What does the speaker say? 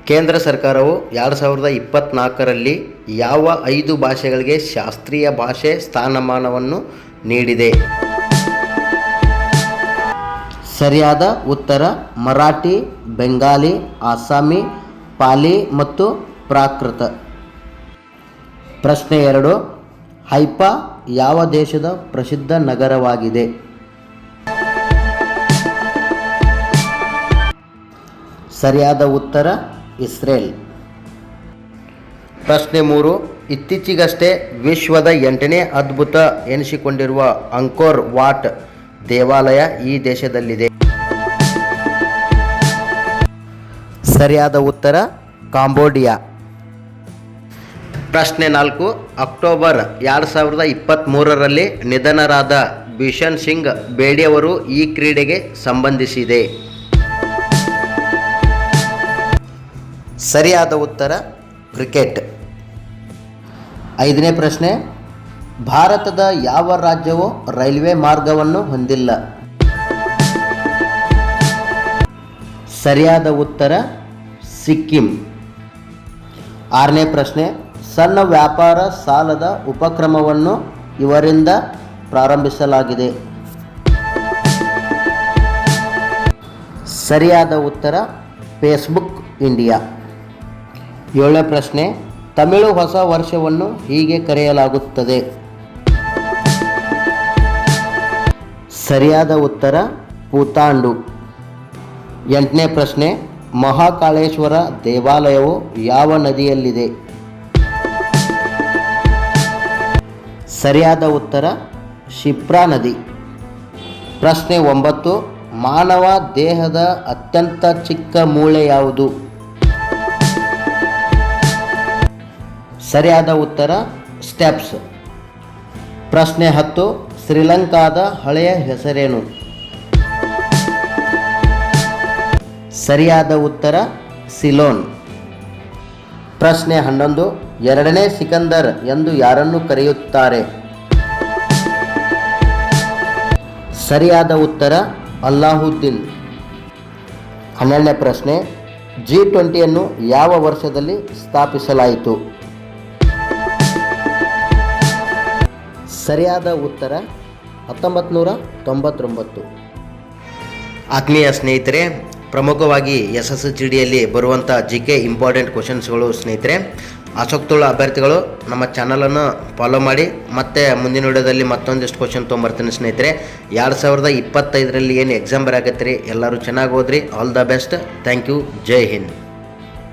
ಕೇಂದ್ರ ಸರ್ಕಾರವು 2024ರಲ್ಲಿ ಯಾವ 5 ಭಾಷೆಗಳಿಗೆ ಶಾಸ್ತ್ರೀಯ ಭಾಷೆ ಸ್ಥಾನಮಾನವನ್ನು ನೀಡಿದೆ? ಸರಿಯಾದ ಉತ್ತರ ಮರಾಠಿ, ಬೆಂಗಾಲಿ, ಅಸ್ಸಾಮಿ, ಪಾಲಿ ಮತ್ತು ಪ್ರಾಕೃತ. ಪ್ರಶ್ನೆ 2, ಹೈಫಾ ಯಾವ ದೇಶದ ಪ್ರಸಿದ್ಧ ನಗರವಾಗಿದೆ? ಸರಿಯಾದ ಉತ್ತರ ಇಸ್ರೇಲ್. ಪ್ರಶ್ನೆ 3, ಇತ್ತೀಚೆಗಷ್ಟೇ ವಿಶ್ವದ 8ನೇ ಅದ್ಭುತ ಎನಿಸಿಕೊಂಡಿರುವ ಅಂಕೋರ್ ವಾಟ್ ದೇವಾಲಯ ಈ ದೇಶದಲ್ಲಿದೆ? ಸರಿಯಾದ ಉತ್ತರ ಕಾಂಬೋಡಿಯಾ. ಪ್ರಶ್ನೆ 4, ಅಕ್ಟೋಬರ್ 2023ರಲ್ಲಿ ನಿಧನರಾದ ಬಿಷನ್ ಸಿಂಗ್ ಬೇಡಿಯವರು ಈ ಕ್ರೀಡೆಗೆ ಸಂಬಂಧಿಸಿದೆ? ಸರಿಯಾದ ಉತ್ತರ ಕ್ರಿಕೆಟ್. 5ನೇ ಪ್ರಶ್ನೆ, ಭಾರತದ ಯಾವ ರಾಜ್ಯವು ರೈಲ್ವೆ ಮಾರ್ಗವನ್ನು ಹೊಂದಿಲ್ಲ? ಸರಿಯಾದ ಉತ್ತರ ಸಿಕ್ಕಿಂ. 6ನೇ ಪ್ರಶ್ನೆ, ಸಣ್ಣ ವ್ಯಾಪಾರ ಸಾಲದ ಉಪಕ್ರಮವನ್ನು ಇವರಿಂದ ಪ್ರಾರಂಭಿಸಲಾಗಿದೆ? ಸರಿಯಾದ ಉತ್ತರ ಫೇಸ್ಬುಕ್ ಇಂಡಿಯಾ. 7ನೇ ಪ್ರಶ್ನೆ, ತಮಿಳು ಹೊಸ ವರ್ಷವನ್ನು ಹೀಗೆ ಕರೆಯಲಾಗುತ್ತದೆ? ಸರಿಯಾದ ಉತ್ತರ ಪುತಾಂಡು. 8ನೇ ಪ್ರಶ್ನೆ, ಮಹಾಕಾಳೇಶ್ವರ ದೇವಾಲಯವು ಯಾವ ನದಿಯಲ್ಲಿದೆ? ಸರಿಯಾದ ಉತ್ತರ ಶಿಪ್ರಾ ನದಿ. ಪ್ರಶ್ನೆ 9, ಮಾನವ ದೇಹದ ಅತ್ಯಂತ ಚಿಕ್ಕ ಮೂಳೆ ಯಾವುದು? ಸರಿಯಾದ ಉತ್ತರ ಸ್ಟೆಪ್ಸ್. ಪ್ರಶ್ನೆ 10, ಶ್ರೀಲಂಕಾದ ಹಳೆಯ ಹೆಸರೇನು? ಸರಿಯಾದ ಉತ್ತರ ಸಿಲೋನ್. ಪ್ರಶ್ನೆ 11, 2ನೇ ಸಿಕಂದರ್ ಎಂದು ಯಾರನ್ನು ಕರೆಯುತ್ತಾರೆ? ಸರಿಯಾದ ಉತ್ತರ ಅಲ್ಲಾವುದ್ದೀನ್. 12ನೇ ಪ್ರಶ್ನೆ, G20ಯನ್ನು ಯಾವ ವರ್ಷದಲ್ಲಿ ಸ್ಥಾಪಿಸಲಾಯಿತು? ಸರಿಯಾದ ಉತ್ತರ 1999. ಆತ್ಮೀಯ ಸ್ನೇಹಿತರೆ, ಪ್ರಮುಖವಾಗಿ SSGDಯಲ್ಲಿ ಬರುವಂಥ GK ಇಂಪಾರ್ಟೆಂಟ್ ಕ್ವಶನ್ಸ್ಗಳು ಸ್ನೇಹಿತರೆ, ಆಸಕ್ತಿಯುಳ್ಳ ಅಭ್ಯರ್ಥಿಗಳು ನಮ್ಮ ಚಾನಲನ್ನು ಫಾಲೋ ಮಾಡಿ. ಮತ್ತು ಮುಂದಿನ ವಿಡಿಯೋದಲ್ಲಿ ಮತ್ತೊಂದಿಷ್ಟು ಕ್ವಶನ್ ತೊಗೊಂಬರ್ತೀನಿ ಸ್ನೇಹಿತರೆ. 2025ರಲ್ಲಿ ಏನು ಎಕ್ಸಾಮ್ ಬರಾಕತ್ತೀರಿ, ಎಲ್ಲರೂ ಚೆನ್ನಾಗಿ ಓದ್ರಿ. All the best. Thank you. ಜೈ ಹಿಂದ್.